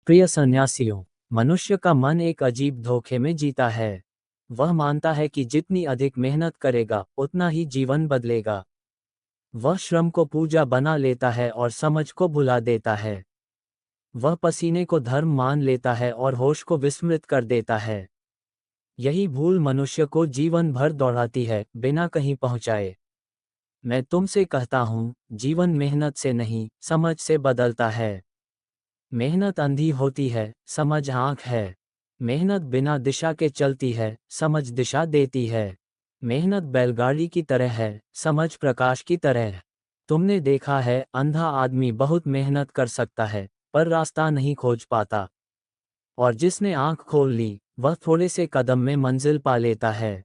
प्रिय सन्यासियों, मनुष्य का मन एक अजीब धोखे में जीता है। वह मानता है कि जितनी अधिक मेहनत करेगा उतना ही जीवन बदलेगा। वह श्रम को पूजा बना लेता है और समझ को भुला देता है। वह पसीने को धर्म मान लेता है और होश को विस्मृत कर देता है। यही भूल मनुष्य को जीवन भर दौड़ाती है, बिना कहीं पहुंचाए। मैं तुमसे कहता हूं, जीवन मेहनत से नहीं, समझ से बदलता है। मेहनत अंधी होती है, समझ आँख है। मेहनत बिना दिशा के चलती है, समझ दिशा देती है। मेहनत बैलगाड़ी की तरह है, समझ प्रकाश की तरह। तुमने देखा है, अंधा आदमी बहुत मेहनत कर सकता है, पर रास्ता नहीं खोज पाता। और जिसने आँख खोल ली, वह थोड़े से कदम में मंजिल पा लेता है।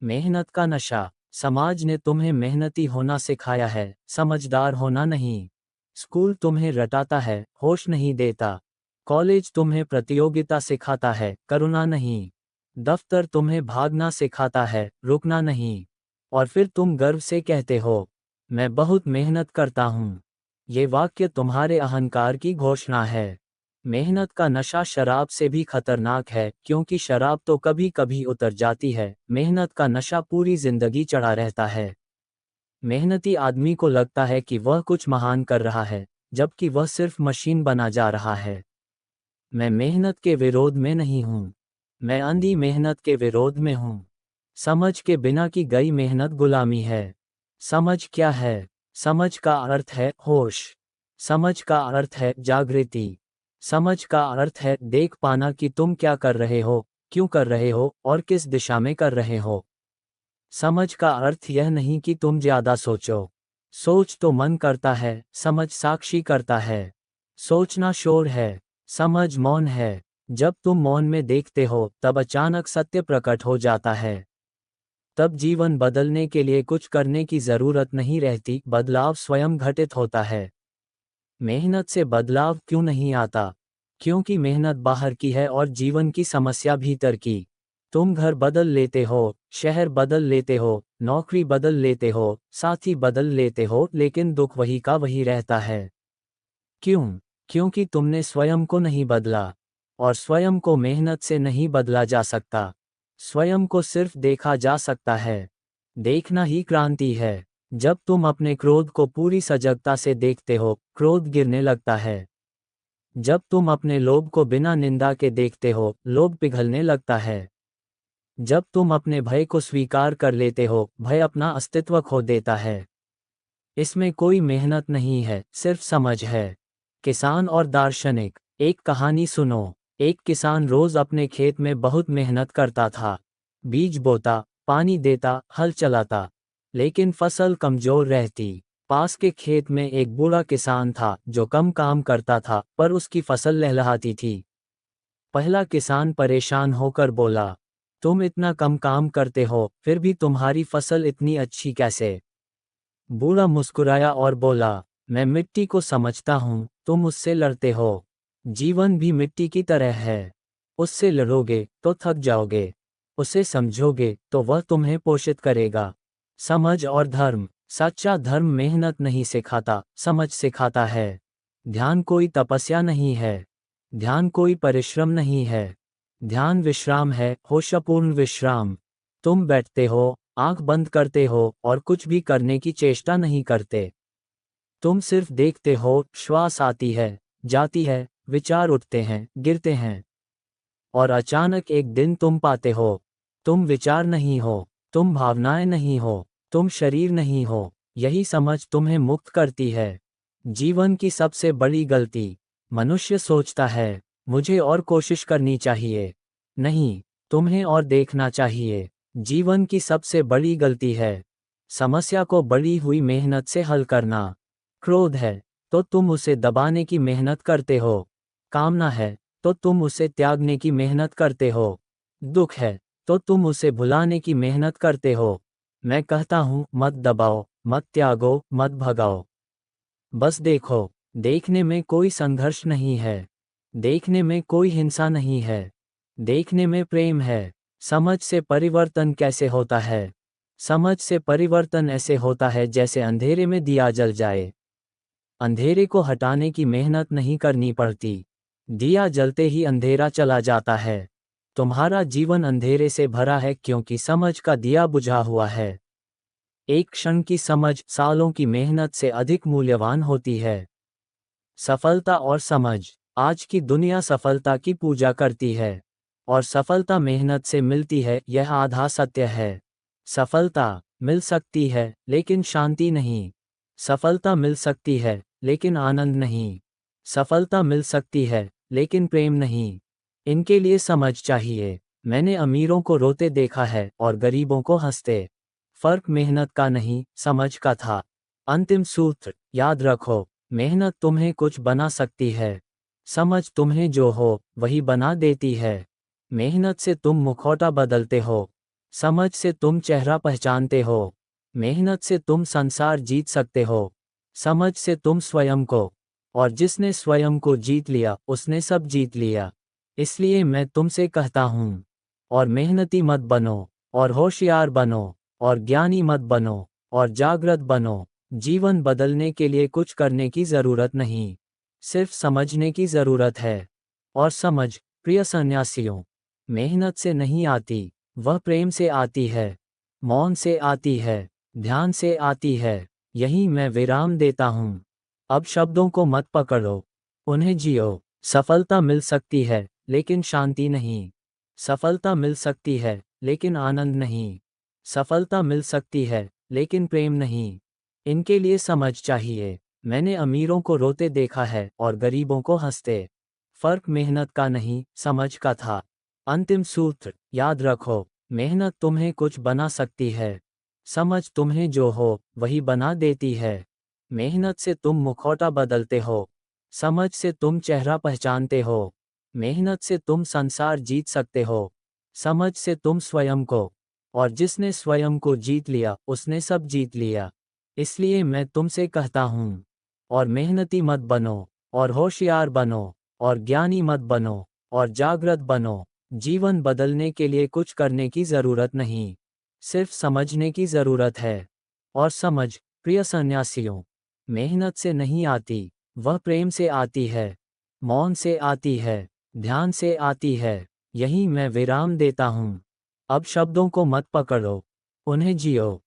मेहनत का नशा। समाज ने तुम्हें मेहनती होना सिखाया है, समझदार होना नहीं। स्कूल तुम्हें रटाता है, होश नहीं देता। कॉलेज तुम्हें प्रतियोगिता सिखाता है, करुणा नहीं। दफ्तर तुम्हें भागना सिखाता है, रुकना नहीं। और फिर तुम गर्व से कहते हो, मैं बहुत मेहनत करता हूँ। ये वाक्य तुम्हारे अहंकार की घोषणा है। मेहनत का नशा शराब से भी खतरनाक है, क्योंकि शराब तो कभी कभी उतर जाती है, मेहनत का नशा पूरी जिंदगी चढ़ा रहता है। मेहनती आदमी को लगता है कि वह कुछ महान कर रहा है, जबकि वह सिर्फ मशीन बना जा रहा है। मैं मेहनत के विरोध में नहीं हूँ। मैं अंधी मेहनत के विरोध में हूँ। समझ के बिना की गई मेहनत गुलामी है। समझ क्या है? समझ का अर्थ है होश। समझ का अर्थ है जागृति। समझ का अर्थ है देख पाना कि तुम क्या कर रहे हो, क्यों कर रहे हो और किस दिशा में कर रहे हो। समझ का अर्थ यह नहीं कि तुम ज्यादा सोचो। सोच तो मन करता है, समझ साक्षी करता है। सोचना शोर है, समझ मौन है। जब तुम मौन में देखते हो, तब अचानक सत्य प्रकट हो जाता है। तब जीवन बदलने के लिए कुछ करने की जरूरत नहीं रहती, बदलाव स्वयं घटित होता है। मेहनत से बदलाव क्यों नहीं आता? क्योंकि मेहनत बाहर की है और जीवन की समस्या भीतर की। तुम घर बदल लेते हो, शहर बदल लेते हो, नौकरी बदल लेते हो, साथी बदल लेते हो, लेकिन दुख वही का वही रहता है। क्यों? क्योंकि तुमने स्वयं को नहीं बदला। और स्वयं को मेहनत से नहीं बदला जा सकता। स्वयं को सिर्फ देखा जा सकता है। देखना ही क्रांति है। जब तुम अपने क्रोध को पूरी सजगता से देखते हो, क्रोध गिरने लगता है। जब तुम अपने लोभ को बिना निंदा के देखते हो, लोभ पिघलने लगता है। जब तुम अपने भय को स्वीकार कर लेते हो, भय अपना अस्तित्व खो देता है। इसमें कोई मेहनत नहीं है, सिर्फ समझ है। किसान और दार्शनिक। एक कहानी सुनो। एक किसान रोज अपने खेत में बहुत मेहनत करता था। बीज बोता, पानी देता, हल चलाता। लेकिन फसल कमजोर रहती। पास के खेत में एक बूढ़ा किसान था, जो कम काम करता था, पर उसकी फसल लहलहाती थी। पहला किसान परेशान होकर बोला, तुम इतना कम काम करते हो, फिर भी तुम्हारी फसल इतनी अच्छी कैसे? बूढ़ा मुस्कुराया और बोला, मैं मिट्टी को समझता हूँ, तुम उससे लड़ते हो। जीवन भी मिट्टी की तरह है। उससे लड़ोगे तो थक जाओगे। उसे समझोगे तो वह तुम्हें पोषित करेगा। समझ और धर्म। सच्चा धर्म मेहनत नहीं सिखाता, समझ सिखाता है। ध्यान कोई तपस्या नहीं है। ध्यान कोई परिश्रम नहीं है। ध्यान विश्राम है, होशपूर्ण विश्राम। तुम बैठते हो, आंख बंद करते हो और कुछ भी करने की चेष्टा नहीं करते। तुम सिर्फ देखते हो, श्वास आती है, जाती है, विचार उठते हैं, गिरते हैं। और अचानक एक दिन तुम पाते हो, तुम विचार नहीं हो, तुम भावनाएं नहीं हो, तुम शरीर नहीं हो। यही समझ तुम्हें मुक्त करती है। जीवन की सबसे बड़ी गलती। मनुष्य सोचता है, मुझे और कोशिश करनी चाहिए। नहीं, तुम्हें और देखना चाहिए। जीवन की सबसे बड़ी गलती है समस्या को बढ़ी हुई मेहनत से हल करना। क्रोध है तो तुम उसे दबाने की मेहनत करते हो। कामना है तो तुम उसे त्यागने की मेहनत करते हो। दुख है तो तुम उसे भुलाने की मेहनत करते हो। मैं कहता हूँ, मत दबाओ, मत त्यागो, मत भगाओ। बस देखो। देखने में कोई संघर्ष नहीं है। देखने में कोई हिंसा नहीं है। देखने में प्रेम है। समझ से परिवर्तन कैसे होता है? समझ से परिवर्तन ऐसे होता है जैसे अंधेरे में दिया जल जाए। अंधेरे को हटाने की मेहनत नहीं करनी पड़ती। दिया जलते ही अंधेरा चला जाता है। तुम्हारा जीवन अंधेरे से भरा है क्योंकि समझ का दिया बुझा हुआ है। एक क्षण की समझ सालों की मेहनत से अधिक मूल्यवान होती है। सफलता और समझ। आज की दुनिया सफलता की पूजा करती है और सफलता मेहनत से मिलती है, यह आधा सत्य है। सफलता मिल सकती है लेकिन शांति नहीं। सफलता मिल सकती है लेकिन आनंद नहीं। सफलता मिल सकती है लेकिन प्रेम नहीं। इनके लिए समझ चाहिए। मैंने अमीरों को रोते देखा है और गरीबों को हंसते। फर्क मेहनत का नहीं, समझ का था। अंतिम सूत्र याद रखो, मेहनत तुम्हें कुछ बना सकती है, समझ तुम्हें जो हो वही बना देती है। मेहनत से तुम मुखौटा बदलते हो, समझ से तुम चेहरा पहचानते हो। मेहनत से तुम संसार जीत सकते हो, समझ से तुम स्वयं को। और जिसने स्वयं को जीत लिया उसने सब जीत लिया। इसलिए मैं तुमसे कहता हूँ, और मेहनती मत बनो, और होशियार बनो, और ज्ञानी मत बनो, और जागृत बनो। जीवन बदलने के लिए कुछ करने की जरूरत नहीं, सिर्फ समझने की जरूरत है। और समझ, प्रिय सन्यासियों, मेहनत से नहीं आती, वह प्रेम से आती है, मौन से आती है, ध्यान से आती है। यही मैं विराम देता हूँ। अब शब्दों को मत पकड़ो, उन्हें जियो। सफलता मिल सकती है लेकिन शांति नहीं। सफलता मिल सकती है लेकिन आनंद नहीं। सफलता मिल सकती है लेकिन प्रेम नहीं। इनके लिए समझ चाहिए। मैंने अमीरों को रोते देखा है और गरीबों को हंसते। फर्क मेहनत का नहीं, समझ का था। अंतिम सूत्र याद रखो, मेहनत तुम्हें कुछ बना सकती है, समझ तुम्हें जो हो वही बना देती है। मेहनत से तुम मुखौटा बदलते हो, समझ से तुम चेहरा पहचानते हो। मेहनत से तुम संसार जीत सकते हो, समझ से तुम स्वयं को। और जिसने स्वयं को जीत लिया उसने सब जीत लिया। इसलिए मैं तुमसे कहता हूँ, और मेहनती मत बनो, और होशियार बनो, और ज्ञानी मत बनो, और जागृत बनो। जीवन बदलने के लिए कुछ करने की जरूरत नहीं, सिर्फ समझने की जरूरत है। और समझ, प्रिय सन्यासियों, मेहनत से नहीं आती, वह प्रेम से आती है, मौन से आती है, ध्यान से आती है। यही मैं विराम देता हूँ। अब शब्दों को मत पकड़ो, उन्हें जियो।